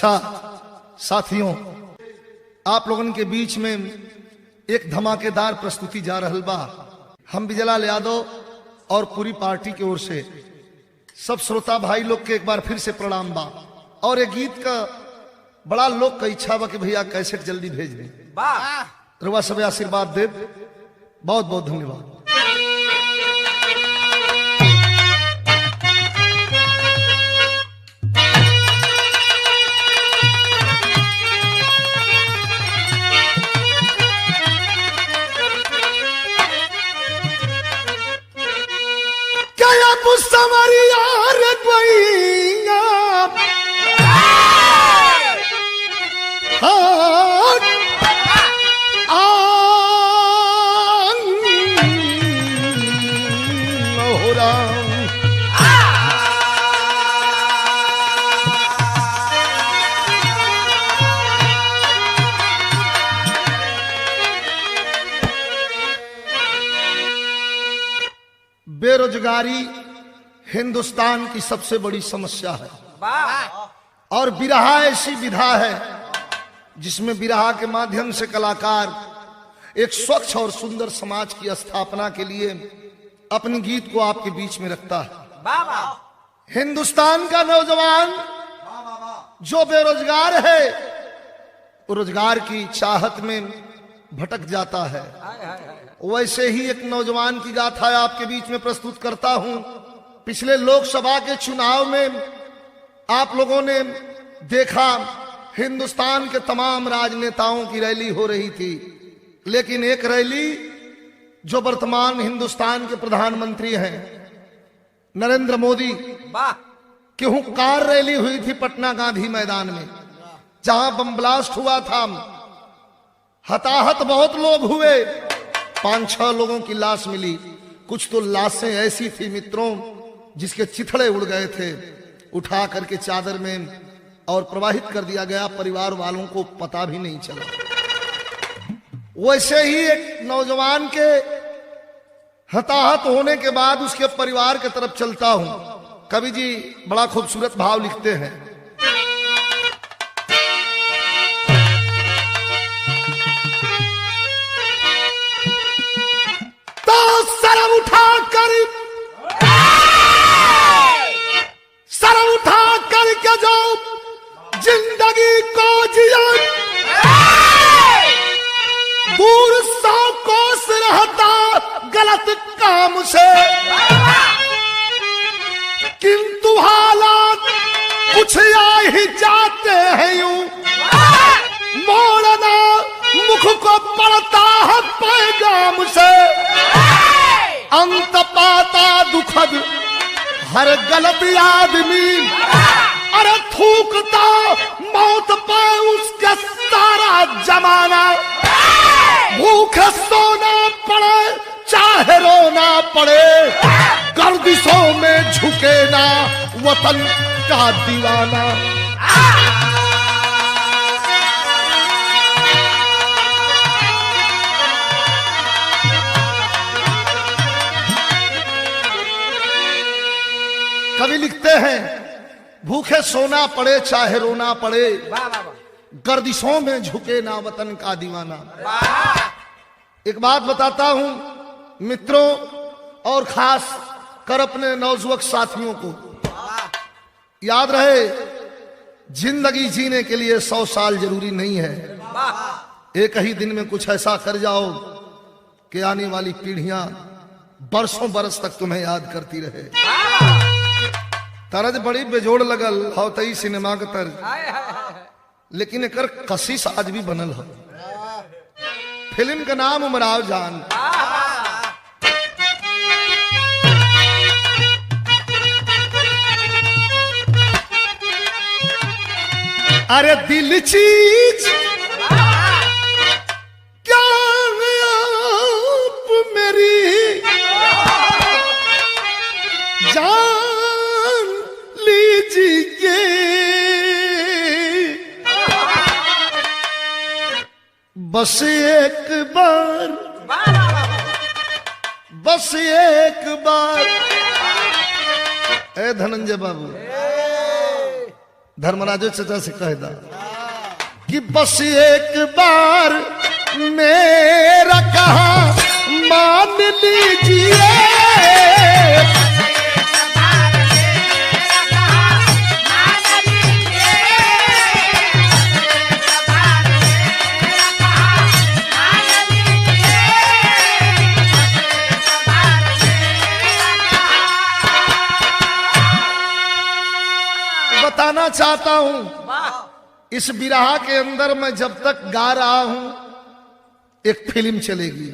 अच्छा साथियों, आप लोगन के बीच में एक धमाकेदार प्रस्तुति जा रहल बा। हम बिजलाल यादव और पूरी पार्टी की ओर से सब श्रोता भाई लोग के एक बार फिर से प्रणाम बा। और ये गीत का बड़ा लोग का इच्छा बा कि भैया कैसेट जल्दी भेज दें। रुआ सब आशीर्वाद दे, बहुत बहुत धन्यवाद। बेरोजगारी हिंदुस्तान की सबसे बड़ी समस्या है और बिरहा ऐसी विधा है जिसमें बिरहा के माध्यम से कलाकार एक स्वच्छ और सुंदर समाज की स्थापना के लिए अपनी गीत को आपके बीच में रखता है। हिंदुस्तान का नौजवान जो बेरोजगार है वो रोजगार की चाहत में भटक जाता है। वैसे ही एक नौजवान की गाथा आपके बीच में प्रस्तुत करता हूं। पिछले लोकसभा के चुनाव में आप लोगों ने देखा हिंदुस्तान के तमाम राजनेताओं की रैली हो रही थी, लेकिन एक रैली जो वर्तमान हिंदुस्तान के प्रधानमंत्री हैं नरेंद्र मोदी की हुंकार रैली हुई थी पटना गांधी मैदान में, जहां बम ब्लास्ट हुआ था। हताहत बहुत लोग हुए, 5-6 लोगों की लाश मिली। कुछ तो लाशें ऐसी थी मित्रों जिसके चिथड़े उड़ गए थे, उठा करके चादर में और प्रवाहित कर दिया गया, परिवार वालों को पता भी नहीं चला। वैसे ही एक नौजवान के हताहत होने के बाद उसके परिवार की तरफ चलता हूं। कवि जी बड़ा खूबसूरत भाव लिखते हैं। सर उठा कर के जो जिंदगी को जिया, दूर 100 कोस रहता गलत काम से, किंतु हालात कुछ आ ही जाते हैं यूं, मोड़ना मुख को पड़ता है पैगाम से। अंत पाता दुखद हर गलत आदमी, अरे थूकता मौत पाए उसके सारा जमाना। भूखे सोना पड़े चाहे रोना पड़े, गर्दिशों में झुके ना वतन का दीवाना। कवि लिखते हैं भूखे सोना पड़े चाहे रोना पड़े, गर्दिशों में झुके ना वतन का दीवाना। एक बात बताता हूं मित्रों और खास कर अपने नौजुवक साथियों को, याद रहे जिंदगी जीने के लिए 100 साल जरूरी नहीं है। एक ही दिन में कुछ ऐसा कर जाओ कि आने वाली पीढ़ियां बरसों बरस तक तुम्हें याद करती रहे। तरज बड़ी बेजोड़ लगल हो तई सिनेमा का तर्ज, लेकिन एकर कशिश आज भी बनल हो। फिल्म का नाम उमराव जान। अरे दिल चीज क्या आप मेरी जान लीजिए, बस एक बार, बस एक बार। ए धनंजय बाबू, धर्मराजो चचा से कह दा कि बस एक बार मेरा कहा मान लीजिए, बताना चाहता हूं इस बिरहा के अंदर मैं जब तक गा रहा हूं एक फिल्म चलेगी,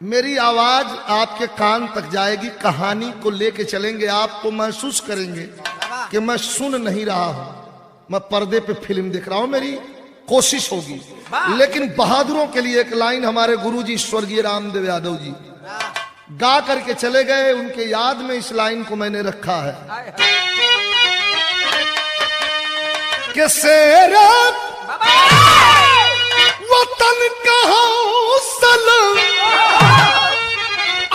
मेरी आवाज आपके कान तक जाएगी, कहानी को लेके चलेंगे, आपको महसूस करेंगे कि मैं सुन नहीं रहा हूं, मैं पर्दे पे फिल्म देख रहा हूं, मेरी कोशिश होगी। लेकिन बहादुरों के लिए एक लाइन हमारे गुरुजी स्वर्गीय रामदेव यादव जी गा करके चले गए, उनके याद में इस लाइन को मैंने रखा है कि शेरा वतन का हौसला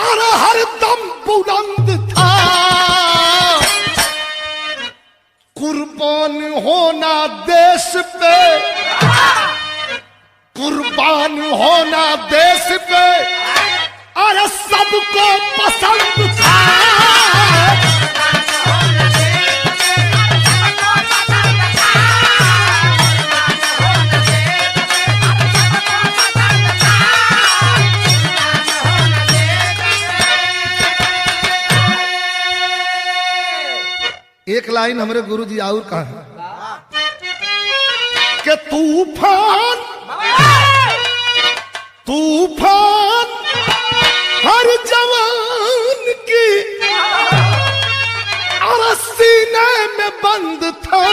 और हर दम बुलंद था, कुर्बान होना देश पे, कुर्बान होना देश पे और सबको पसंद था। एक लाइन हमारे गुरुजी और कहा है कि तूफान तूफान हर जवान की और सीने में बंद था,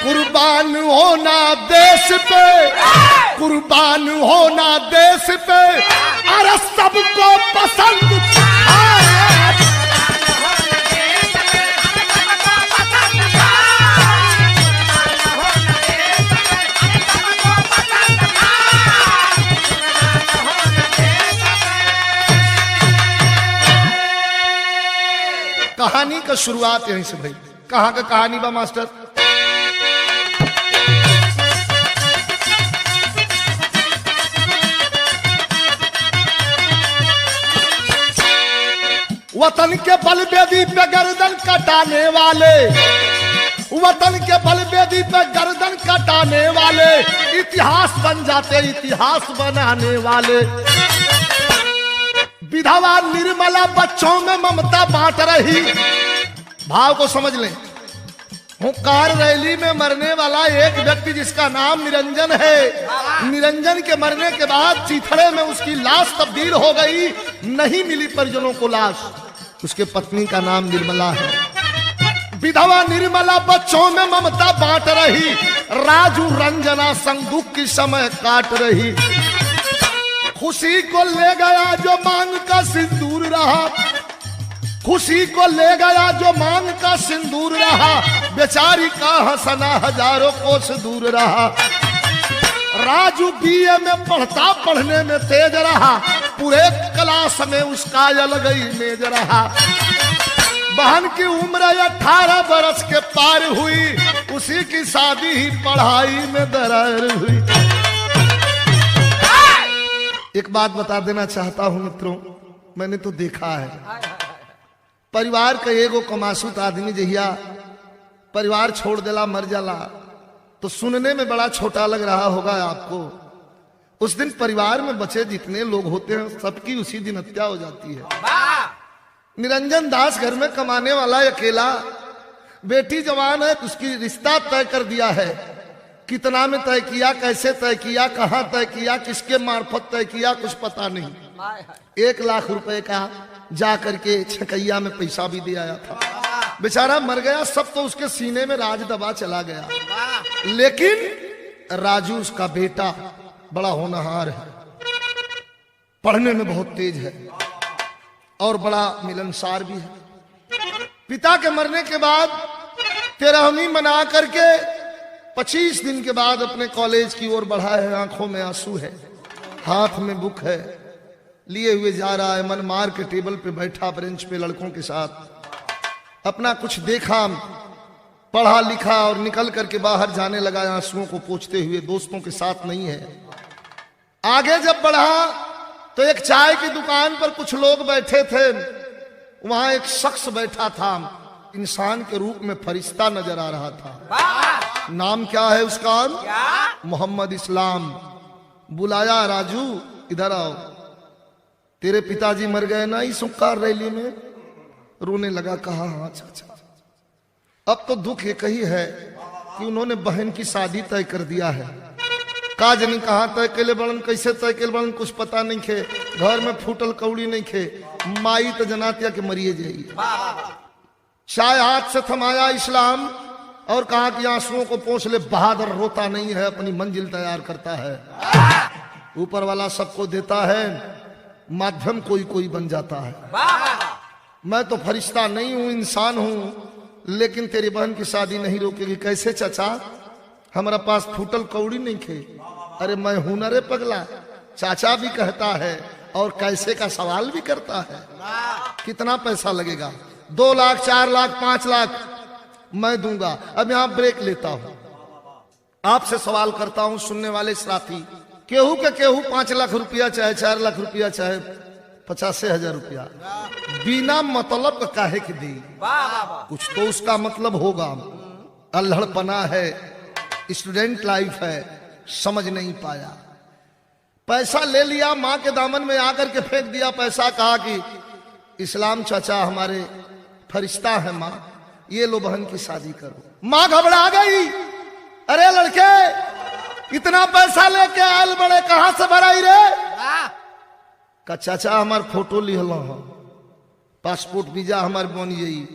कुर्बान होना देश पे, कुर्बान होना देश पे और सबको पसंद था। कहानी का शुरुआत यहीं से भाई, कहां का कहानी बा मास्टर? वतन के बलवेदी पे गर्दन कटाने वाले, वतन के बलवेदी पे गर्दन कटाने वाले इतिहास बन जाते, इतिहास बनाने वाले। विधवा निर्मला बच्चों में ममता बांट रही, भाव को समझ लें। हुंकार रैली में मरने वाला एक व्यक्ति जिसका नाम निरंजन है, निरंजन के मरने के बाद चिथड़े में उसकी लाश तब्दील हो गई, नहीं मिली परिजनों को लाश, उसके पत्नी का नाम निर्मला है। विधवा निर्मला बच्चों में ममता बांट रही, राजू रंजना संग दुख की समय काट रही। खुशी को ले गया जो मांग का सिंदूर रहा, खुशी को ले गया जो मांग का सिंदूर रहा, बेचारी का हंसना हजारों कोस दूर रहा। राजू बीए में पढ़ता, पढ़ने में तेज रहा, पूरे क्लास में उसका अलग ही मेज रहा। बहन की उम्र 18 बरस के पार हुई, उसी की शादी ही पढ़ाई में दरार हुई। एक बात बता देना चाहता हूं मित्रों, मैंने तो देखा है परिवार का एगो कमासूत आदमी जहिया परिवार छोड़ देला, मर जाला, तो सुनने में बड़ा छोटा लग रहा होगा आपको। उस दिन परिवार में बचे जितने लोग होते हैं सबकी उसी दिन हत्या हो जाती है। निरंजन दास घर में कमाने वाला अकेला, बेटी जवान है, उसकी रिश्ता तय कर दिया है। कितना में तय किया, कैसे तय किया, कहां तय किया, किसके मार्फत तय किया, कुछ पता नहीं। 1 लाख रुपए का जा करके छकैया में पैसा भी दे आया था, बेचारा मर गया। सब तो उसके सीने में राज दबा चला गया, लेकिन राजू उसका बेटा बड़ा होनहार है, पढ़ने में बहुत तेज है और बड़ा मिलनसार भी है। पिता के मरने के बाद 13वीं मना करके 25 दिन के बाद अपने कॉलेज की ओर बढ़ा है। आंखों में आंसू है, हाथ में बुक है, लिए हुए जा रहा है, मन मार के टेबल पे बैठा बेंच पे लड़कों के साथ, अपना कुछ देखा, पढ़ा लिखा और निकल करके बाहर जाने लगा आंसुओं को पोंछते हुए, दोस्तों के साथ नहीं है। आगे जब बढ़ा तो एक चाय की दुकान पर कुछ लोग बैठे थे, वहां एक शख्स बैठा था, इंसान के रूप में फरिश्ता नजर आ रहा था। नाम क्या है उसका? मोहम्मद इस्लाम। बुलाया, राजू इधर आओ, तेरे पिताजी मर गए ना इस उपकार रैली में? रोने लगा। कहा हाँ चाचा। अब तो दुख एक ही है कि उन्होंने बहन की शादी तय कर दिया है। काज नहीं कहा तय के बड़न, कैसे तय के बड़न कुछ पता नहीं खे, घर में फूटल कौड़ी नहीं खे, माई तो जनातिया के मरिए जाइए। चाय हाथ से थमाया इस्लाम और कहा कि आंसुओं को पोंछ ले, बहादुर रोता नहीं है, अपनी मंजिल तैयार करता है। ऊपर वाला सबको देता है, माध्यम कोई कोई बन जाता है। मैं तो फरिश्ता नहीं हूं, इंसान हूं, लेकिन तेरी बहन की शादी नहीं रोकेगी। कैसे चाचा? हमारा पास फूटल कौड़ी नहीं खे। अरे मैं हूं ना रे पगला, चाचा भी कहता है और कैसे का सवाल भी करता है। कितना पैसा लगेगा? 2 लाख, 4 लाख, 5 लाख मैं दूंगा। अब यहां ब्रेक लेता हूं, आपसे सवाल करता हूं, सुनने वाले साथी, केहू के केहू 5 लाख रुपया चाहे 4 लाख रुपया चाहे 50,000 रुपया बिना मतलब का काहे के दी? कुछ तो उसका मतलब होगा। अल्हड़पना है, स्टूडेंट लाइफ है, समझ नहीं पाया। पैसा ले लिया, मां के दामन में आकर के फेंक दिया पैसा। कहा कि इस्लाम चाचा हमारे फरिश्ता है मां, ये लो बहन की शादी करो। मां घबरा गई। अरे लड़के इतना पैसा लेके आयल बड़े, कहां से भराई रे? का चाचा हमार फोटो लिहल, पासपोर्ट वीजा हमार बन जाई,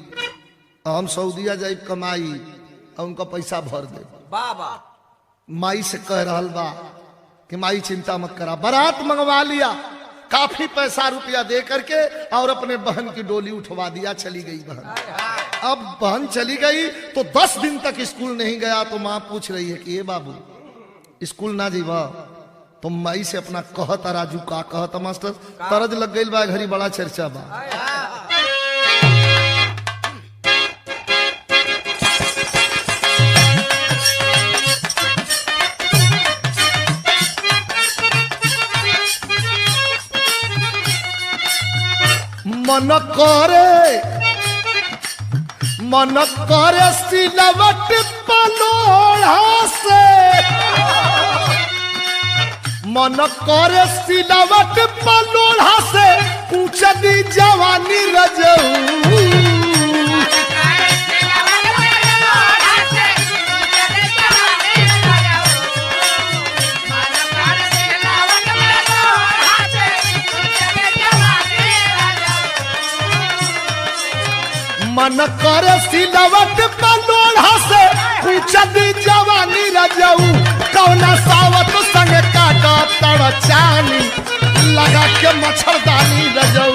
हम सऊदीया जाई कमाई और उनका पैसा भर दे। माई से कह रहा बा कि माई चिंता मत करा। बारात मंगवा लिया, काफी पैसा रुपया दे करके, और अपने बहन की डोली उठवा दिया। चली गई बहन। अब बहन चली गई तो 10 दिन तक स्कूल नहीं गया। तो माँ पूछ रही है कि ये बाबू स्कूल ना जीवा? तो माई से अपना कहता, राजू का कहता मास्टर, तरज लग गई बा, घरी बड़ा चर्चा बा। मन करे सिलवट पलोड़ा से, मन करे सिलवट पलोड़ा से, पूछनी जवानी रजऊ। मन करे सिलवट पलोड़ा से, पूछनी जवानी रजऊ। कौना सावत संग काटा तड़ चानी, लगा के मच्छरदानी रजऊ।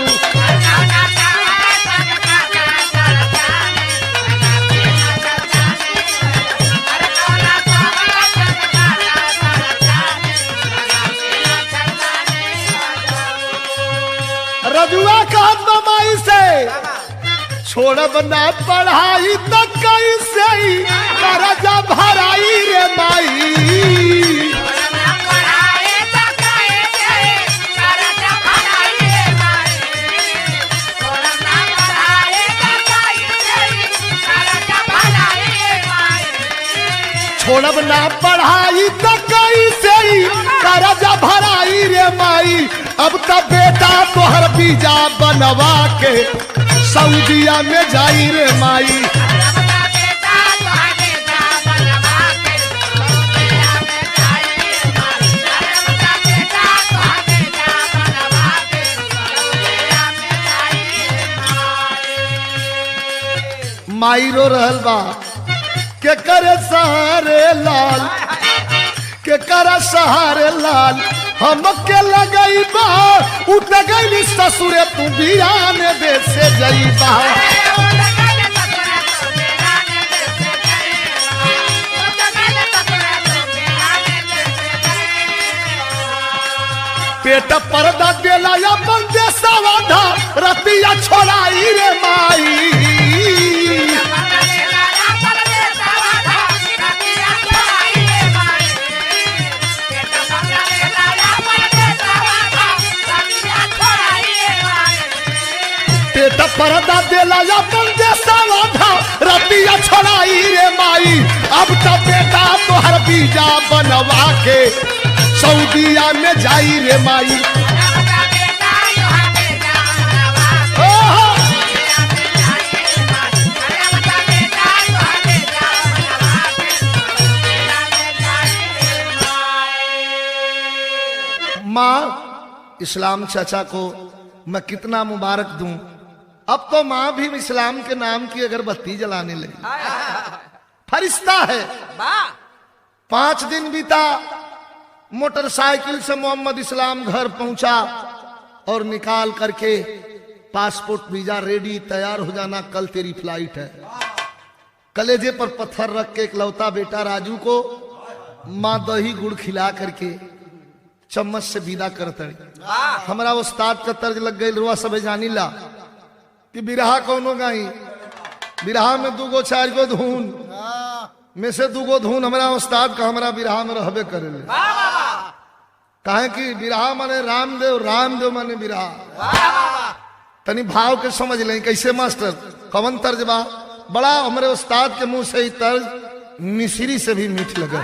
रजुआ का माई से छोड़ब ना पढ़ाई तो कैसे करजा भराई रे माई। छोड़ब ना पढ़ाई तो कैसे करजा भराई रे माई। अब तो बेटा तोहर बीजा बनवा के सऊदीया में जाई रे माई। माई रो रहल बा के करे सहारे लाल, के करे सहारे लाल, हम के लगई बा उठ गई ससुरे तू बियान दे से जई बा। पेट पर्दा देला या बंदे सवाधा, रतिया छोड़ाई रे माई। पर्दा देला अपन जैसा वाधा रतिया छोड़ाई रे माई। अब तो बेटा तोहर बीजा बनवा के सऊदिया में जाई रे माई। माँ इस्लाम चाचा को मैं कितना मुबारक दूं। अब तो माँ भी इस्लाम के नाम की अगरबत्ती जलाने लगी। फरिश्ता है। 5 दिन बीता, मोटरसाइकिल से मोहम्मद इस्लाम घर पहुंचा और निकाल करके पासपोर्ट वीजा रेडी, तैयार हो जाना, कल तेरी फ्लाइट है। कलेजे पर पत्थर रख के इकलौता बेटा राजू को माँ दही गुड़ खिला करके चम्मच से विदा करते। हमारा उस्ताद का तर्ज लग गई, रुआ सब जानी ला कि बिरहा कौनो गाई। बिरहा में 2 4 गो धुन में से 2 धुन हमारा उस्ताद का हमारा बिरहा में रहबे करे। कहे कि बिरहा माने रामदेव, रामदेव माने बिरहा। तनी भाव के समझ लें कैसे मास्टर, कवन तर्ज बा। बड़ा हमारे उस्ताद के मुंह से ही तर्ज मिश्री से भी मीठ लगे।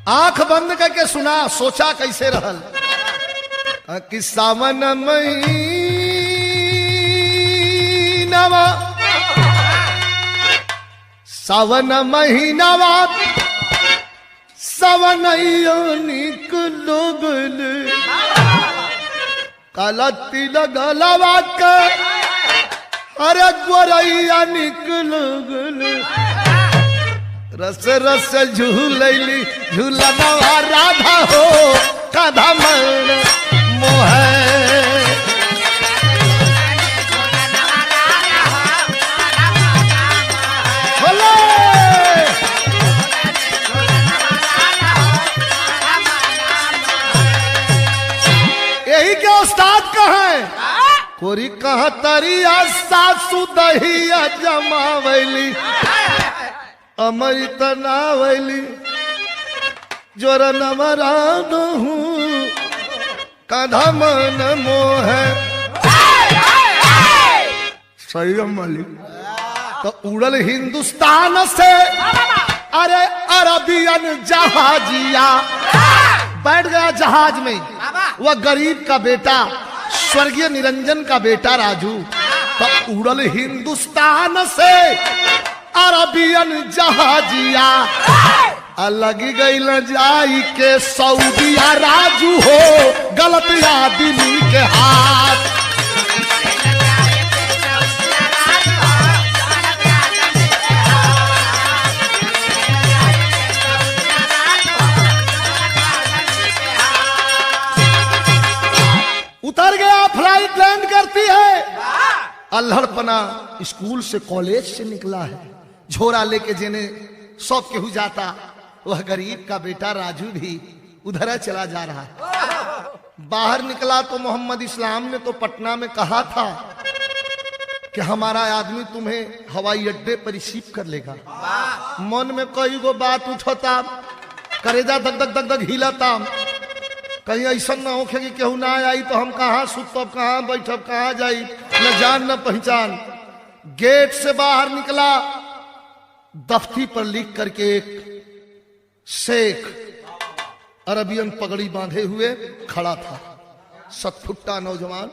आंख बंद करके सुना, सोचा कैसे रहल कि सावन महीनावा, सावन महीनावा सवनैया निकलो गल, काला तिलक लगवा के अरे गोरैया निकलो गल। रस रस झूलैली झूलनवा राधा हो काधा मन मोह। यही क्या उस्ताद कहे कोरी कहा तरिया सासु दहिया जमावैली अमृत नावैली जोर नवरान हूँ काधा मन मोह। सही मालिक तो उड़ल हिंदुस्तान से अरे अरबियन जहाजिया, बैठ गया जहाज में वह गरीब का बेटा स्वर्गीय निरंजन का बेटा राजू। तो उड़ल हिंदुस्तान से अरबियन जहाजिया, अलग गई न जाई के सऊदिया राजू हो गलत आदमी के हाथ। उतर गया, फ्लाइट लैंड करती है। अल्हड़पना स्कूल से कॉलेज से निकला है, झोरा लेके जेने सब केहू जाता, वह गरीब का बेटा राजू भी उधर चला जा रहा है। बाहर निकला तो मोहम्मद इस्लाम ने तो पटना में कहा था कि हमारा आदमी तुम्हें हवाई अड्डे पर रिसीव कर लेगा। मन में कई गो बात उठता, करेजा दग दग दग दग हिलता, कहीं ऐसा ना हो कि केहू ना आई तो हम कहाँ सुतब, कहाँ बैठब, कहाँ जाई, न जान न पहचान। गेट से बाहर निकला, दफ्ती पर लिख करके एक शेख अरबियन पगड़ी बांधे हुए खड़ा था, 7 फुट्टा नौजवान,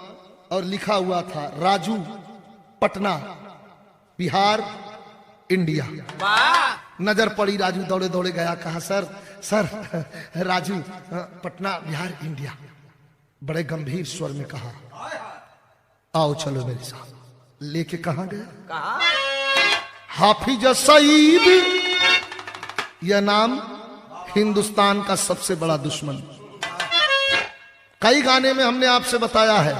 और लिखा हुआ था राजू, पटना, बिहार, इंडिया। नजर पड़ी, राजू दौड़े दौड़े गया, कहा सर सर राजू पटना बिहार इंडिया। बड़े गंभीर स्वर में कहा आओ चलो मेरे साथ। लेके कहां गया? हाफिज सईद, यह नाम हिंदुस्तान का सबसे बड़ा दुश्मन। कई गाने में हमने आपसे बताया है,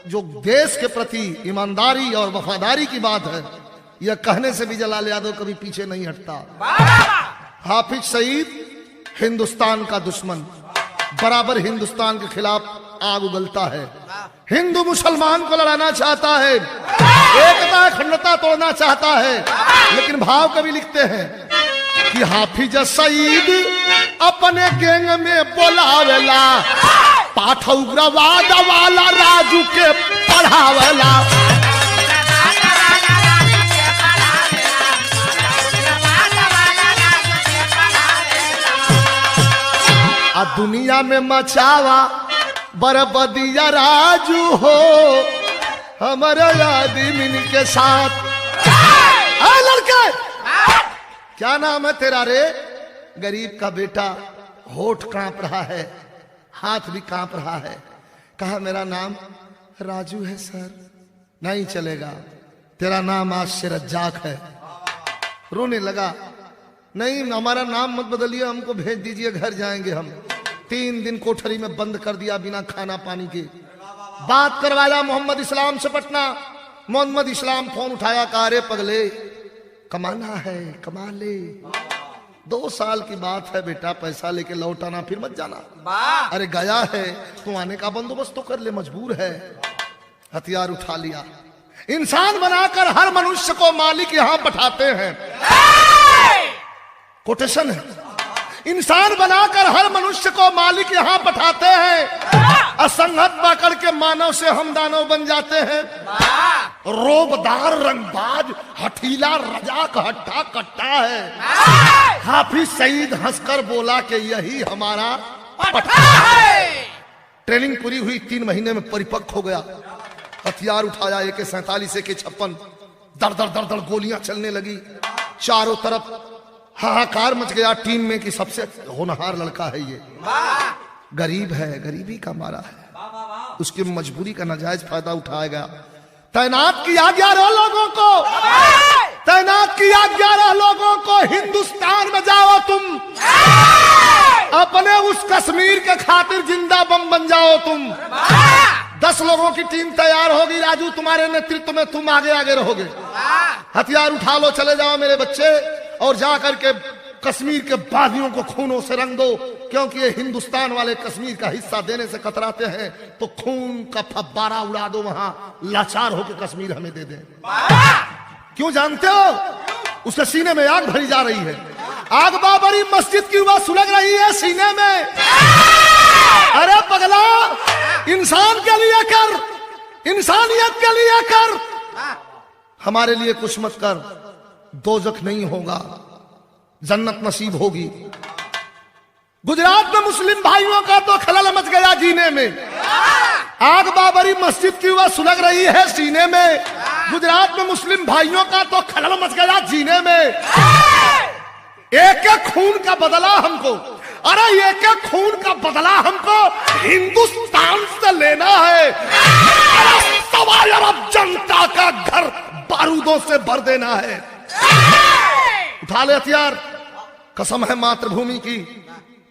जो देश के प्रति ईमानदारी और वफादारी की बात है, यह कहने से भी जलाल यादव कभी पीछे नहीं हटता। हाफिज सईद हिंदुस्तान का दुश्मन, बराबर हिंदुस्तान के खिलाफ आग उगलता है, हिंदू मुसलमान को लड़ाना चाहता है, एकता अखंडता तोड़ना चाहता है। लेकिन भाव कवि लिखते हैं कि हाफिज सईद अपने गैंग में बोलावेला, पाठ उग्रवाद वाला राजू के पढ़ावेला। आ दुनिया में मचावा बरबदिया राजू हो हमारे आदमी के साथ। लड़के क्या नाम है तेरा रे? गरीब का बेटा होठ कांप रहा है, हाथ भी कांप रहा है। कहा मेरा नाम राजू है सर। नहीं चलेगा, तेरा नाम आज से रज्जाक है। रोने लगा, नहीं हमारा नाम मत बदलिए, हमको भेज दीजिए, घर जाएंगे हम। 3 दिन कोठरी में बंद कर दिया बिना खाना पानी के। बात करवाया मोहम्मद इस्लाम से पटना। मोहम्मद इस्लाम फोन उठाया, कहा रे पगले कमाना है कमा ले, 2 साल की बात है बेटा, पैसा लेके लौटाना फिर मत जाना। अरे गया है तो आने का बंदोबस्त तो कर ले, मजबूर है। हथियार उठा लिया। इंसान बनाकर हर मनुष्य को मालिक यहां बैठाते हैं। कोटेशन है, इंसान बनाकर हर मनुष्य को मालिक यहां बैठाते हैं। असंगत पकड़ के मानव से हम दानव बन जाते हैं। रोबदार रंगबाज हठीला रजाक हट्टा कट्टा है। हाफिज सईद हंसकर बोला कि यही हमारा पट्टा है। ट्रेनिंग पूरी हुई, 3 महीने में परिपक्व हो गया। हथियार उठाया, AK-47 AK-56, दर दर दर दर गोलियां चलने लगी। चारों तरफ हाहाकार मच गया टीम में कि सबसे होनहार लड़का है ये, गरीब है, गरीबी का मारा है। उसकी मजबूरी का नाजायज फायदा उठाया गया। तैनात किया 11 लोगों को, तैनात किया 11 लोगों को। हिंदुस्तान में जाओ तुम, अपने उस कश्मीर के खातिर जिंदा बम बन जाओ तुम। 10 लोगों की टीम तैयार होगी राजू, तुम्हारे नेतृत्व में, तुम आगे आगे रहोगे। हथियार उठा लो, चले जाओ मेरे बच्चे, और जाकर के कश्मीर के बागियों को खूनों से रंग दो, क्योंकि ये हिंदुस्तान वाले कश्मीर का हिस्सा देने से कतराते हैं। तो खून का फब्बारा उड़ा दो, वहां लाचार होकर कश्मीर हमें दे दे। क्यों जानते हो? उसके सीने में आग भरी जा रही है। आग बाबरी मस्जिद की वह सुलग रही है सीने में। अरे पगला, इंसान के लिए कर, इंसानियत के लिए कर, हमारे लिए कुछ मत कर। दोजख नहीं होगा, जन्नत नसीब होगी। गुजरात में मुस्लिम भाइयों का तो खलल मच गया जीने में। आग बाबरी मस्जिद की वह सुलग रही है सीने में। गुजरात में मुस्लिम भाइयों का तो खलल मच गया जीने में। एक एक खून का बदला हमको, अरे एक एक खून का बदला हमको हिंदुस्तान से लेना है। 1.25 अरब जनता का घर बारूदों से भर देना है। उठा ले हथियार, कसम है मातृभूमि की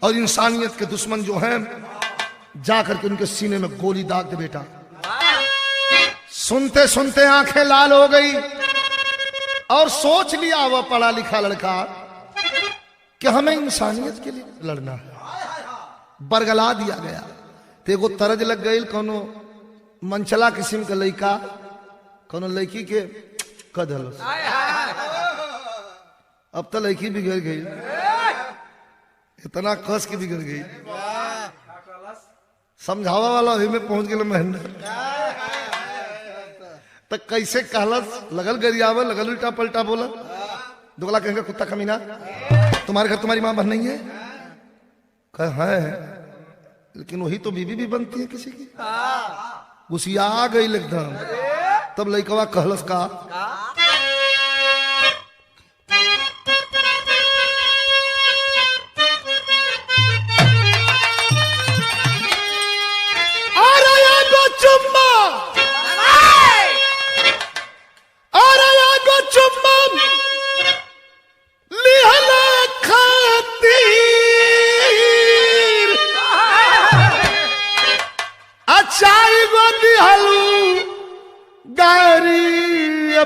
और इंसानियत के दुश्मन जो हैं, जाकर के उनके सीने में गोली दाग दे बेटा। सुनते सुनते आंखें लाल हो गई और सोच लिया वह पढ़ा लिखा लड़का कि हमें इंसानियत के लिए लड़ना है। बरगला दिया गया। तेगो तरज लग गई, कोनो मंचला किस्म का लड़का कोनो लड़की के कदल। अब तो लड़की बिगड़ गई, इतना कस की बिगड़ गई। समझावा वाला अभी में पहुंच गया महेंद्र। तो कैसे कहलस, लगल गरियावल, लगल उल्टा पलटा बोला। दोगला कहेंगे कुत्ता कमीना, तुम्हारे घर तुम्हारी मां बहन नहीं है? कह है, लेकिन वही तो बीबी भी बनती है किसी की। गुस्सिया गई एकदम। तब लड़कवा कहलस का,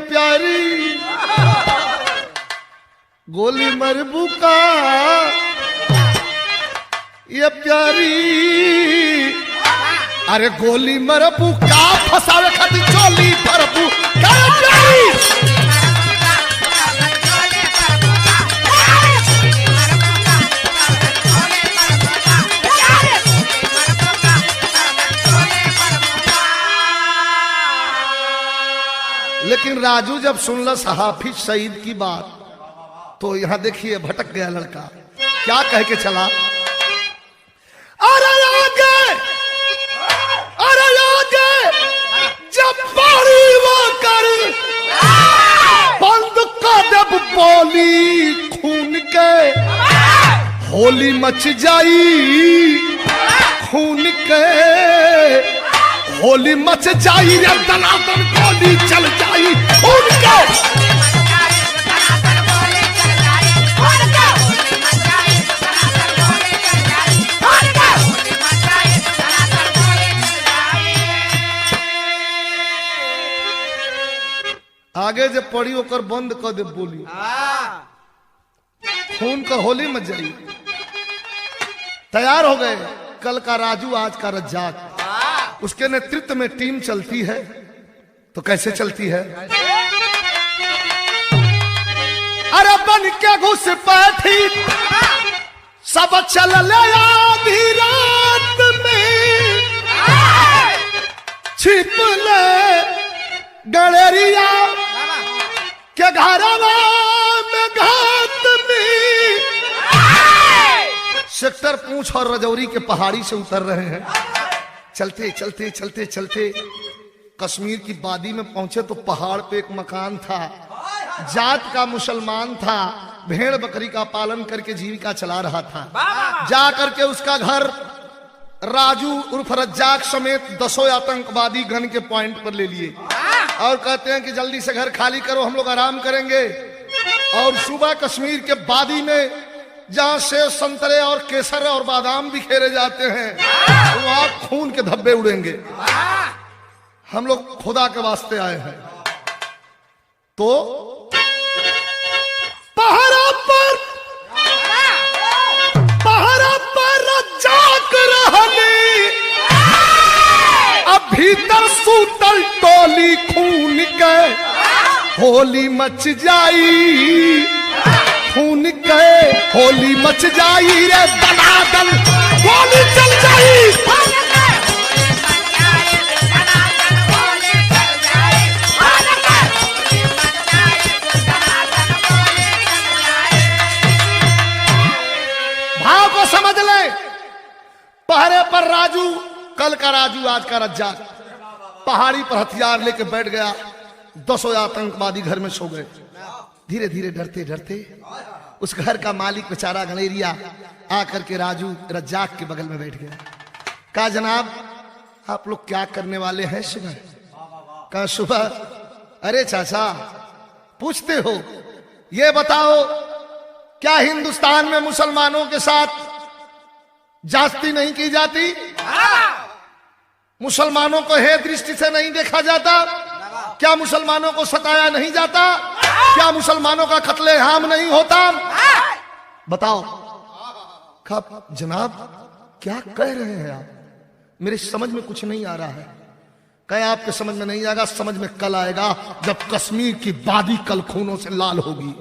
प्यारी गोली मरबू का ये प्यारी, अरे गोली मरबू का फसावे खातिर चोली भरबू का प्यारी। लेकिन राजू जब सुनलस हाफिज सईद की बात तो यहां देखिए भटक गया लड़का। क्या कह के चला, अरे आगे जब बारी वो कर बंद कर जब बोली खून के होली मच जाई, खून के होली मच जाई रे दनादन गोली चल जाई खून के। आगे जब पड़ी होकर बंद कर दे बोली, खून का होली मच जाई। तैयार हो गए, कल का राजू आज का रज्जाक। उसके नेतृत्व में टीम चलती है। तो कैसे चलती है, अरे बन के घुस बैठी सब चल ले आधी रात में, छिप ले गलेरिया के घरवा में घात में। सेक्टर पूंछ और रजौरी के पहाड़ी से उतर रहे हैं। चलते चलते चलते चलते कश्मीर की वादी में पहुंचे तो पहाड़ पे एक मकान था। जात का मुसलमान था, भेड़ बकरी का पालन करके जीविका चला रहा था। जा करके उसका घर राजू उर्फ रज्जाक समेत 10 आतंकवादी गन के पॉइंट पर ले लिए और कहते हैं कि जल्दी से घर खाली करो, हम लोग आराम करेंगे। और सुबह कश्मीर के वादी में जहां सेब संतरे और केसर और बादाम बिखेरे जाते हैं वहां खून के धब्बे उड़ेंगे। हम लोग खुदा के वास्ते आए हैं। तो पहरा पर रज्जाक रहने, अब भीतर सूतल टोली खून के होली मच जाई, खून के होली मच जाई रे दनादन गोली चल जाई। भाव को समझ ले। पहरे पर राजू, कल का राजू आज का रज्जाक, पहाड़ी पर हथियार लेके बैठ गया। 10 आतंकवादी घर में सो गए। धीरे धीरे डरते डरते उस घर का मालिक बेचारा गलेरिया आकर के राजू रज्जाक के बगल में बैठ गया। कहा जनाब आप लोग क्या करने वाले हैं सुबह? कहा सुबह, अरे चाचा पूछते हो, ये बताओ क्या हिंदुस्तान में मुसलमानों के साथ जास्ती नहीं की जाती? मुसलमानों को हे दृष्टि से नहीं देखा जाता? क्या मुसलमानों को सताया नहीं जाता? क्या मुसलमानों का कत्ले आम नहीं होता? बताओ। कब जनाब क्या कह रहे हैं आप? मेरे समझ में कुछ नहीं आ रहा है। कहे आपके समझ में नहीं आएगा, समझ में कल आएगा जब कश्मीर की वादी कल खूनों से लाल होगी।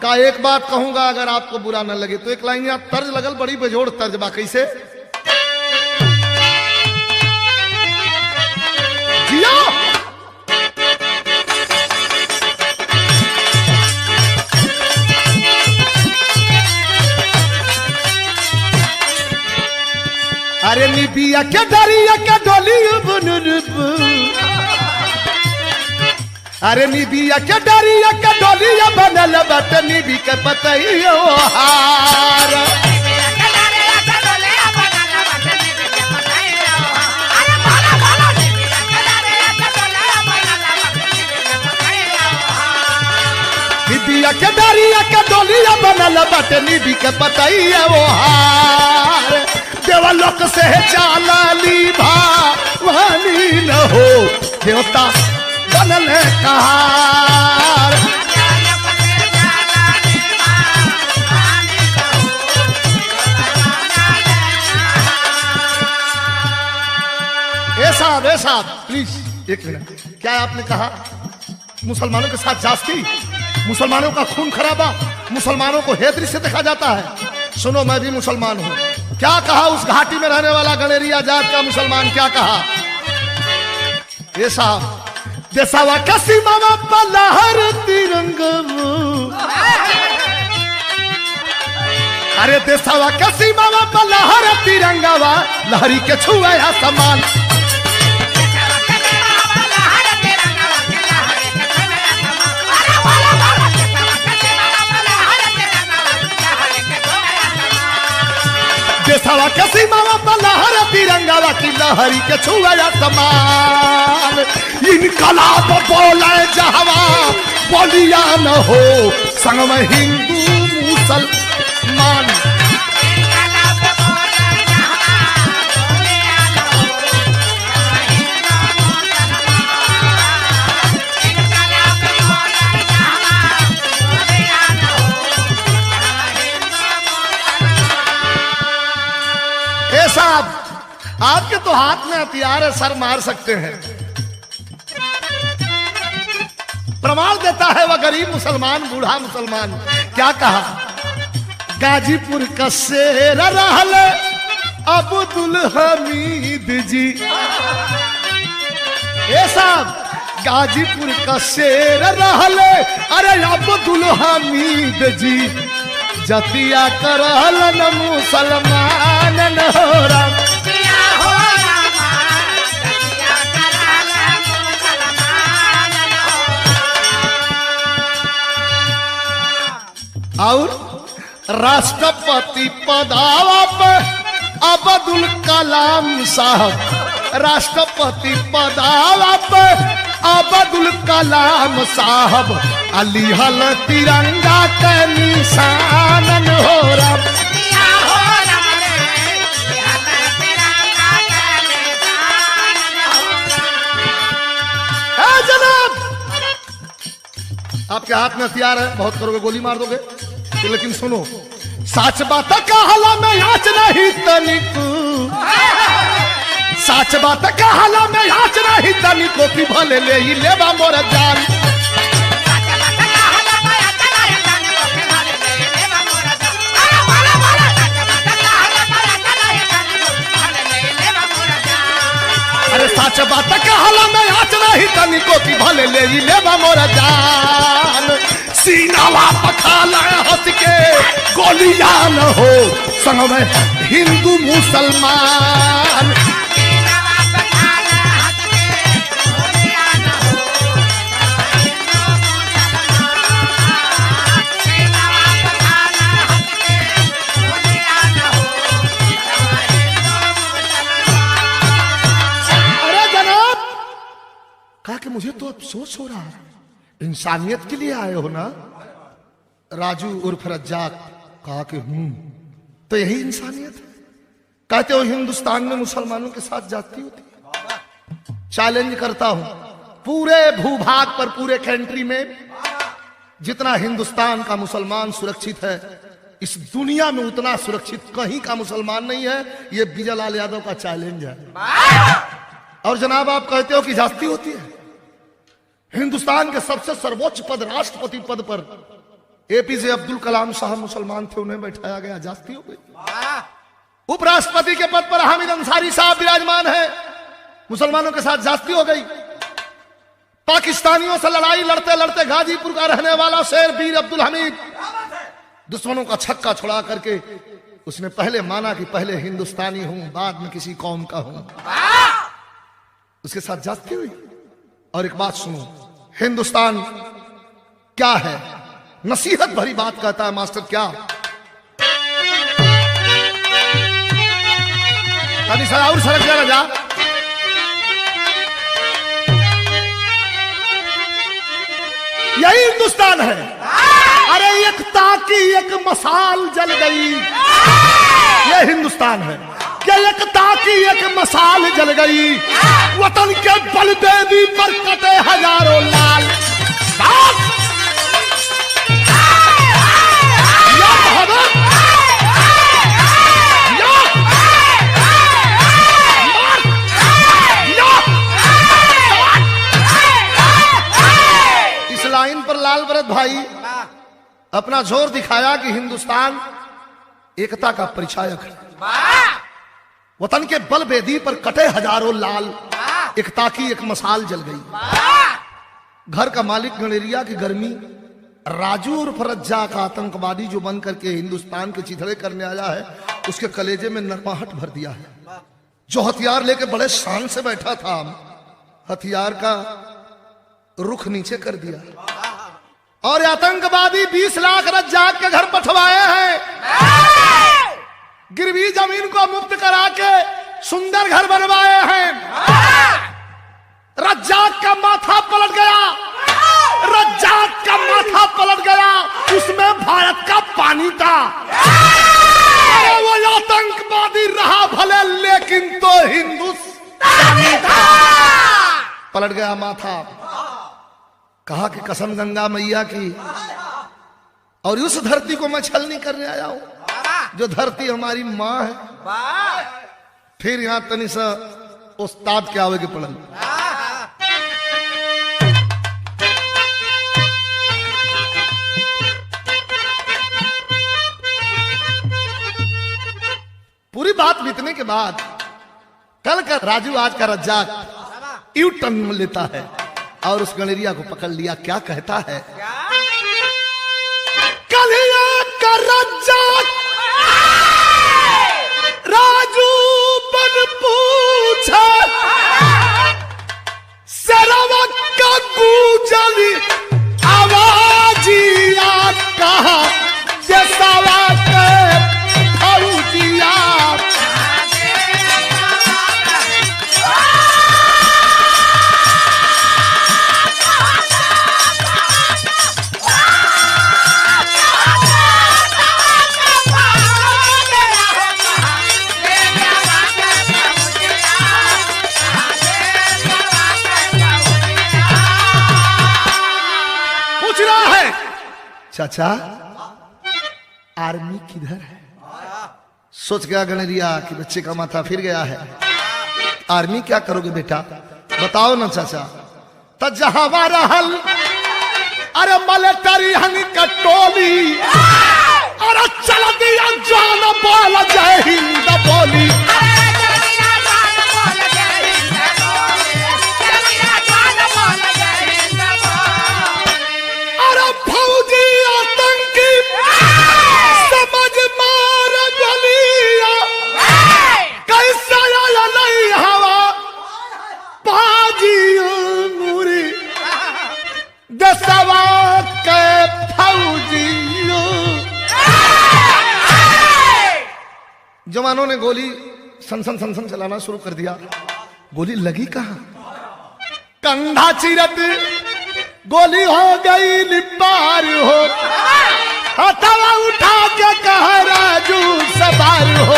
का एक बात कहूंगा, अगर आपको बुरा न लगे तो एक लाइन यहाँ तर्ज लगल, बड़ी बेजोड़ तर्ज बा। कैसे? जिया अरे निबिया के दरिया के डोली बुनुरुब, अरे निबिया के दरिया के डोलिया बनल बट निबी के पतइयो हार। निबिया के दरिया के डोलिया बनल बट निबी के पतइयो हार। देवलोक से चालाली भावानी न हो, देवता बनल है कहार। ए साहब प्लीज एक मिनट। क्या आपने कहा मुसलमानों के साथ जास्ती, मुसलमानों का खून खराबा, मुसलमानों को हेतरी से देखा जाता है? सुनो, मैं भी मुसलमान हूं। क्या कहा उस घाटी में रहने वाला गलेरिया जात का मुसलमान? क्या कहा? ये साहब देसावा का सीमावा पलहर तिरंगा, अरे देसावा का सीमावा पलहर तिरंगावा लहरी के छुआ आसमान। देसावा के सीमावा पलहर तिरंगावा की लहरी के छुआ आसमान। इनकलाब बोले जहवा बोलिया न हो संग में हिंदू मुसलमान। साहब आपके तो हाथ में हथियार है, सर मार सकते हैं। प्रमाण देता है वह गरीब मुसलमान, बूढ़ा मुसलमान। क्या कहा? गाजीपुर का शेर रहले अब्दुल हमीद जी। ए साहब गाजीपुर का शेर रहले अरे अब्दुल हमीद जी। जतिया करहल न मुसलमान न हो राम। और राष्ट्रपति पदावा पर अब्दुल कलाम साहब। राष्ट्रपति पदावा पर अब्दुल कलाम साहब। अली हल तिरंगा के निशान हो रहा। जनाब आपके हाथ में हथियार है, बहुत करोगे गोली मार दोगे तो, लेकिन सुनो सच बात कहला में आँच नहीं तनिक। सच बात कहला में आँच नहीं तनिको की भले ले ही लेवा मोर जान। अरे सच बात कहला में आँच नहीं तनिको की भले ले ही लेवा मोर जान। सीनावा पखाला हंस के गोलिया न हो संग में हिंदू मुसलमान। अरे जनाब कहा कि मुझे तो अफसोस हो रहा है, इंसानियत के लिए आए हो ना? राजू उर्फ रज्जाक कहा कि तो यही इंसानियत है। कहते हो हिंदुस्तान में मुसलमानों के साथ जाती होती है। चैलेंज करता हूं पूरे भूभाग पर, पूरे कंट्री में जितना हिंदुस्तान का मुसलमान सुरक्षित है, इस दुनिया में उतना सुरक्षित कहीं का मुसलमान नहीं है। ये विजय लाल यादव का चैलेंज है। और जनाब आप कहते हो कि जाती होती है। हिंदुस्तान के सबसे सर्वोच्च पद राष्ट्रपति पद पर एपीजे अब्दुल कलाम साहब मुसलमान थे, उन्हें बैठाया गया, जाती हो गई। उपराष्ट्रपति के पद पर हामिद अंसारी साहब विराजमान है, मुसलमानों के साथ जाती हो गई। पाकिस्तानियों से लड़ाई लड़ते लड़ते गाजीपुर का रहने वाला शेर वीर अब्दुल हमीद दुश्मनों का छक्का छुड़ा करके उसने पहले माना कि पहले हिंदुस्तानी हूं, बाद में किसी कौम का हूं। उसके साथ जाती हुई। और एक बात सुनो, हिंदुस्तान क्या है? नसीहत भरी बात कहता है मास्टर। क्या तनी सा और सड़क जा जा। यही हिंदुस्तान है। अरे एकता की एक मसाल जल गई, ये हिंदुस्तान है। कि एकता की एक मसाल जल गई, वतन के बलदेवी पर कटे हजारों लाल। इस लाइन पर लाल भरत भाई अपना जोर दिखाया कि हिंदुस्तान एकता का परिचायक है। वतन के बल बेदी पर कटे हजारों लाल, एकता की एक मसाल जल गई। घर का मालिक गणेरिया की गर्मी, राजू और फरज्जा का आतंकवादी जो बन करके हिंदुस्तान के चिथड़े करने आया है, उसके कलेजे में नरमाहट भर दिया है। जो हथियार लेके बड़े शान से बैठा था, हथियार का रुख नीचे कर दिया और आतंकवादी 20 लाख रज्जाक के घर पठवाए हैं। गिरवी जमीन को मुक्त करा के सुंदर घर बनवाए हैं। रज्जाक का माथा पलट गया, रज्जाक का माथा पलट गया, उसमें भारत का पानी था। वो आतंकवादी रहा भले, लेकिन तो हिंदुस्तानी था। पलट गया माथा। कहा कि कसम गंगा मैया की, और उस धरती को मैं छलनी करने आया हूं जो धरती हमारी माँ है। फिर यहां तनी सा उस्ताद के आवे के पड़ल। पूरी बात बीतने के बाद कल का राजू आज का रज्जाक यू टर्न लेता है और उस गणेरिया को पकड़ लिया। क्या कहता है? कलिया का रज्जाक राजू बन पूछा, सरवा का गूंजली आवाजिया कहा जैसावा के फौजिया। चाचा आर्मी किधर है? सोच गया गणेरिया कि बच्चे का माथा फिर गया है। आर्मी क्या करोगे बेटा, बताओ ना चाचा। तो जहां रहल अरे मिलिट्री हंग कटोली, अरे चल दिया जान बोल जय हिंद बोली। जवानों ने गोली सन सन चलाना शुरू कर दिया। गोली लगी कहां? कंधा चिरत गोली हो गई निपार हो, हथवा उठा के कह राजू सवार हो।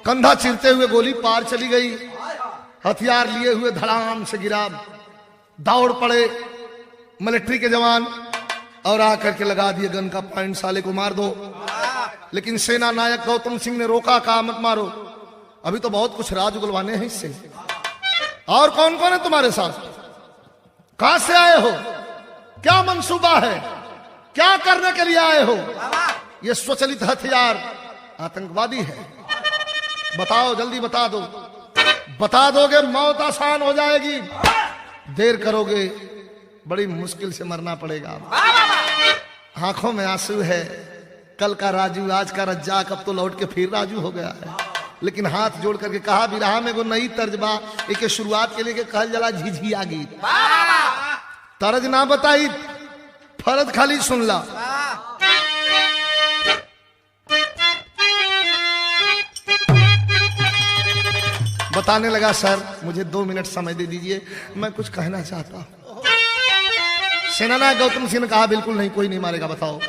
कंधा चिरते हुए गोली पार चली गई। हथियार लिए हुए धड़ाम से गिरा। दौड़ पड़े मिलिट्री के जवान और आकर के लगा दिए गन का पॉइंट, साले को मार दो। लेकिन सेना नायक गौतम सिंह ने रोका, कहा मत मारो, अभी तो बहुत कुछ राज उगलवाने हैं इससे। और कौन कौन है तुम्हारे साथ? कहां से आए हो? क्या मंसूबा है? क्या करने के लिए आए हो? ये स्वचलित हथियार आतंकवादी है। बताओ, जल्दी बता दो। बता दोगे मौत आसान हो जाएगी, देर करोगे बड़ी मुश्किल से मरना पड़ेगा। आंखों में आंसू है। कल का राजू आज का रज्जाक अब तो लौट के फिर राजू हो गया है। लेकिन हाथ जोड़ करके कहा बिरहा में वो नई तर्जबा एक शुरुआत के लिए कहल जला झिझिया गीत। तर्ज ना बताई, फर्ज खाली सुन ला। बताने लगा, सर मुझे 2 मिनट समय दे दीजिए, मैं कुछ कहना चाहता हूं। सेनानायक गौतम सिंह ने कहा बिल्कुल नहीं, कोई नहीं मारेगा, बताओ।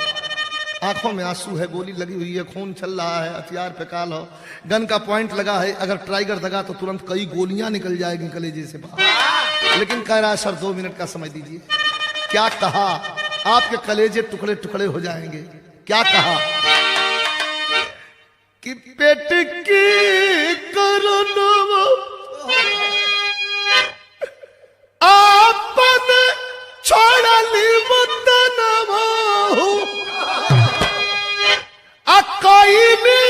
आंखों में आंसू है, गोली लगी हुई है, खून चल रहा है, हथियार पे काल हो, गन का पॉइंट लगा है, अगर ट्राइगर दगा तो तुरंत कई गोलियां निकल जाएगी कलेजे से बाहर। लेकिन कह रहा है सर 2 मिनट का समय दीजिए। क्या कहा? आपके कलेजे टुकड़े टुकड़े हो जाएंगे। क्या कहा कि पेट की करो आपन छोड़ली वतनवा, कोई भी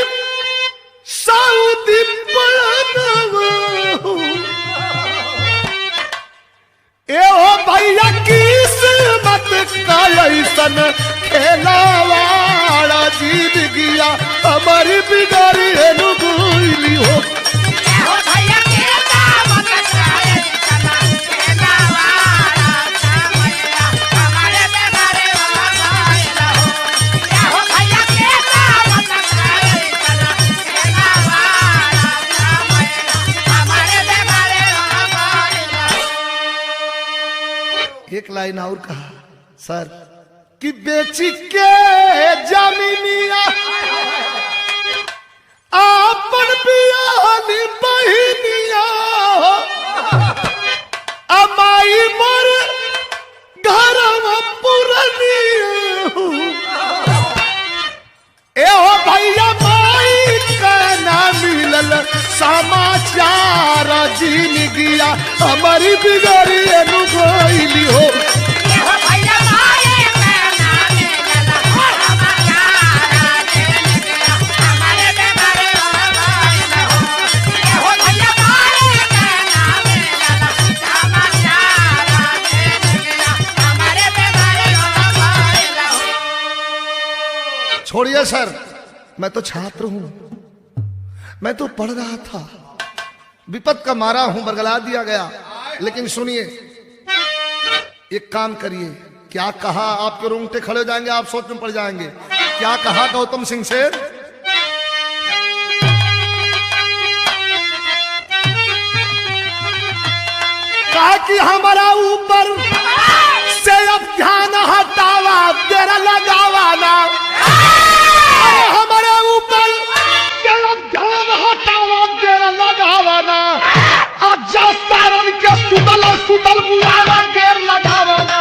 गिया हमारी बिगाड़ी है नुगुली हो। एक लाइन और कहा सर कि बेची के जमीनिया आपन बियानी बहिनिया अमाई मर घर पुरनिया ए हो भैया माई का ना मिलल समाचार जीन गिया हमारी बिगाड़ी नुगोइली हो। छोड़िए सर, मैं तो छात्र हूं, मैं तो पढ़ रहा था, विपद का मारा हूं, बरगला दिया गया। लेकिन सुनिए, एक काम करिए, क्या कहा, आपके रोंगटे खड़े हो जाएंगे, आप सोच में पड़ जाएंगे। क्या कहा गौतम सिंह से? कहा कि हमारा ऊपर से अब ध्यान हटावा, तेरा लगावा ना, हमारे ऊपर तेरा ध्यान हटावा, तेरा लगावा ना, अच्छा सारन के सुतल सुतल बुलावा, देर लगावा ना।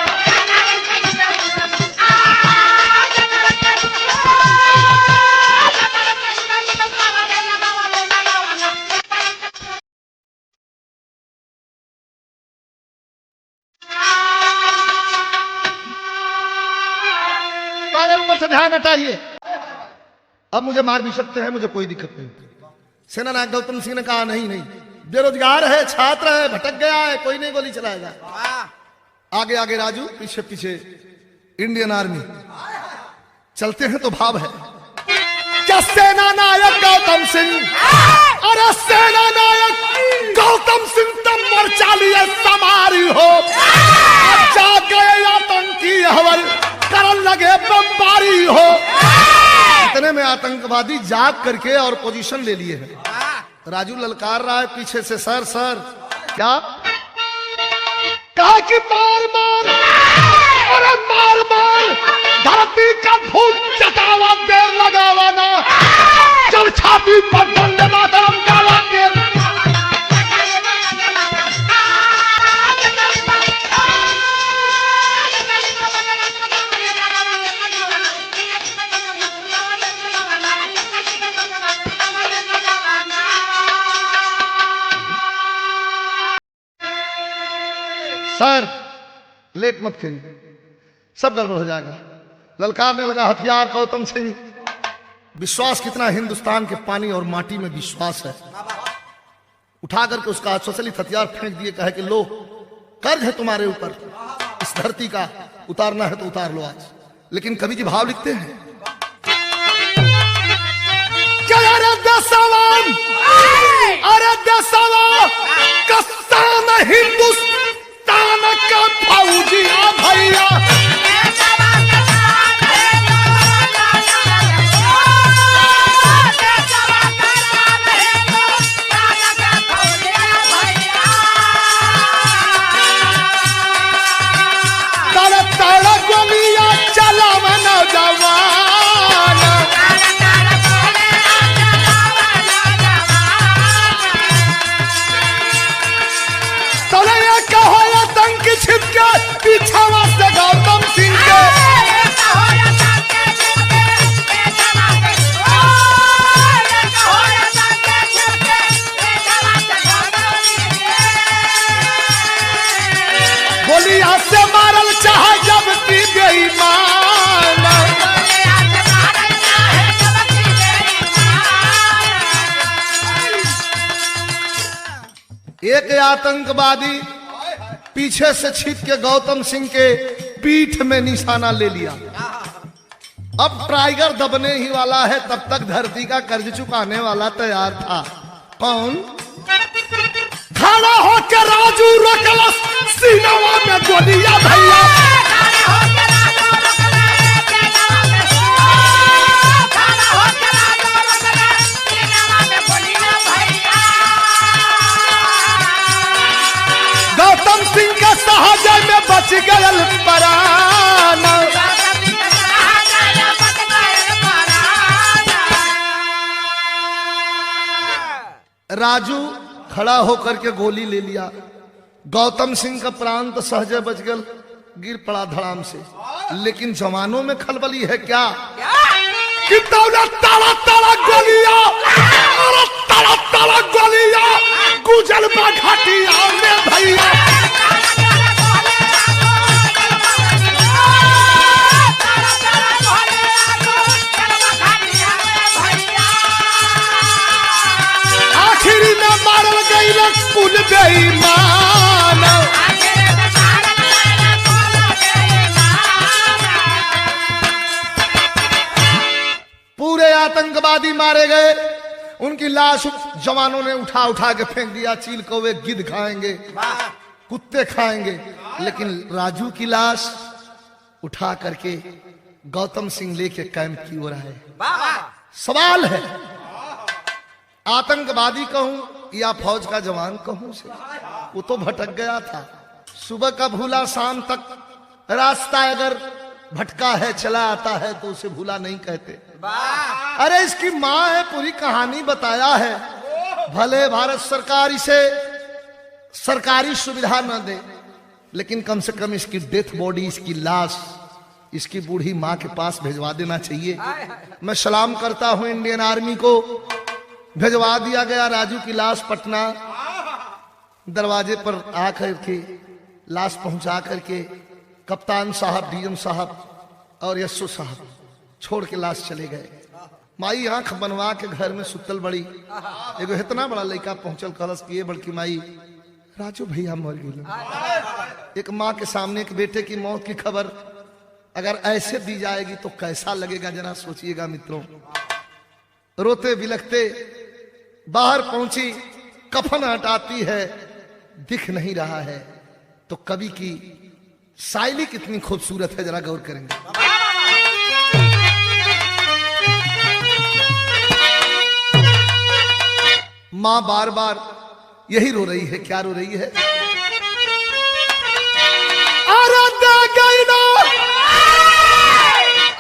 से ध्यान हटाइए, अब मुझे मार भी सकते हैं, मुझे कोई दिक्कत नहीं। सेना नायक गौतम सिंह ने कहा नहीं नहीं, बेरोजगार है, छात्र है, भटक गया है, कोई नहीं गोली चलाएगा। आगे आगे राजू, पीछे पीछे इंडियन आर्मी। चलते हैं तो भाव है, क्या सेना नायक गौतम सिंह, अरे सेना नायक गौतम सिंह तब मोर्चा लिए समारी हो, जा गए आतंकी हवर करन लगे बमबारी हो। इतने में आतंकवादी जाग करके और पोजीशन ले लिए हैं। राजू ललकार रहा है पीछे से, सर सर क्या कहा कि मार मार, अरे मार मार, धरती का भूत चटावा, देर लगावा ना, जब छाती पर वंदे मातरम गावा, देर सर लेट मत करिए, सब गड़बड़ हो जाएगा। ललकारने लगा हथियार गौतम सिंह। विश्वास कितना हिंदुस्तान के पानी और माटी में विश्वास है। उठा करके उसका स्वचलित हथियार फेंक दिए, कहे कि लो, कर्ज है तुम्हारे ऊपर इस धरती का, उतारना है तो उतार लो आज। लेकिन कवि जी भाव लिखते हैं, अरे दसवान, अरे दसवा कस्तान हिंदुस्तान का फौजिया भैया, पीछावा से गौतम सिंह के गोलियां से मारल चाहे जब की बेईमान, एक आतंकवादी पीछे से छिप के गौतम सिंह के पीठ में निशाना ले लिया अब टाइगर दबने ही वाला है, तब तक धरती का कर्ज चुकाने वाला तैयार था। कौन? खड़ा होकर राजू रोकला सीनावा में गोलियां भैया, गौतम सिंह का सहजय में बच गयल परान। राजू खड़ा होकर के गोली ले लिया, गौतम सिंह का प्राण तो सहजय बच गल, गिर पड़ा धड़ाम से। लेकिन जवानों में खलबली है क्या कि दौलत ताला ताला गोलियां और ताला ताला गोलियां गुजल बा घाटिया में भैया। आखिरी में मारल गई कुल बेईमान, पूरे आतंकवादी मारे गए। उनकी लाश जवानों ने उठा उठा के फेंक दिया। चील कौवे गिद्ध खाएंगे, कुत्ते खाएंगे, लेकिन राजू की लाश उठा करके गौतम सिंह लेके कैंप की ओर आए। सवाल है, आतंकवादी कहूं या फौज का जवान कहूं से, वो तो भटक गया था। सुबह का भूला शाम तक रास्ता अगर भटका है चला आता है तो उसे भूला नहीं कहते। अरे इसकी माँ है, पूरी कहानी बताया है। भले भारत सरकार इसे सरकारी सुविधा न दे, लेकिन कम से कम इसकी डेथ बॉडी, इसकी लाश इसकी बूढ़ी माँ के पास भेजवा देना चाहिए। मैं सलाम करता हूं इंडियन आर्मी को। भेजवा दिया गया राजू की लाश पटना। दरवाजे पर आकर के लाश पहुंचा करके कप्तान साहब, डीएम साहब और यशो साहब छोड़ के लाश चले गए। माई आंख बनवा के घर में सुतल बड़ी। एगो इतना बड़ा लड़का पहुंचल, कहलस कि ये बड़की माई राजू भैया मर गए। एक माँ के सामने एक बेटे की मौत की खबर अगर ऐसे दी जाएगी तो कैसा लगेगा, जरा सोचिएगा मित्रों। रोते बिलखते बाहर पहुंची, कफन हटाती है, दिख नहीं रहा है। तो कवि की शायरी कितनी खूबसूरत है, जरा गौर करेंगे। मां बार बार यही रो रही है। क्या रो रही है? अरे दे गई ना,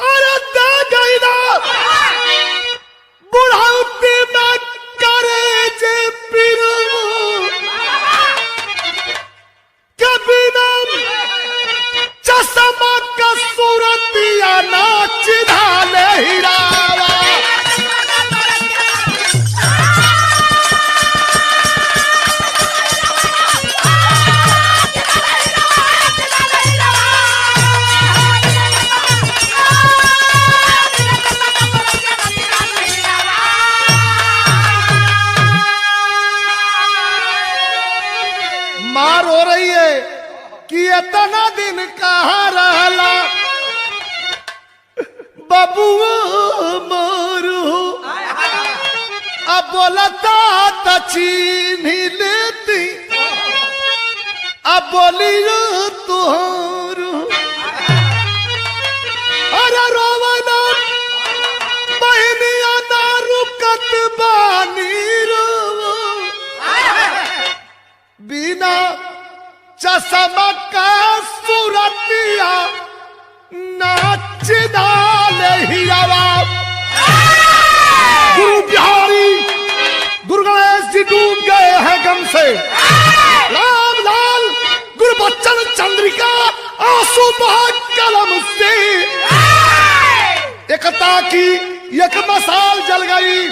अरे दे गई ना, बुढ़ापे में करे जे पीरू, कभी ना चश्मा का सूरतिया नाच ढाले हिरावा। मार हो रही है कि इतना दिन कहाँ रहला बबुआ मारू, अब बोलता तो चीन ही लेती, अब बोली तुहारू। अरे रोवना बहनिया ना रुकत बानी रोवो, बिना चश्मा का सूरतिया नाच डाले हियावा। गुरु बिहारी गुरु गणेश जी डूब गए हैं गम से। राम लाल गुरु बच्चन चंद्रिका आंसू बहा कलम से। एकता की एक मसाल जल गई,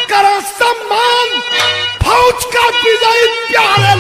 करा सम्मान फौज का विजयी प्यारे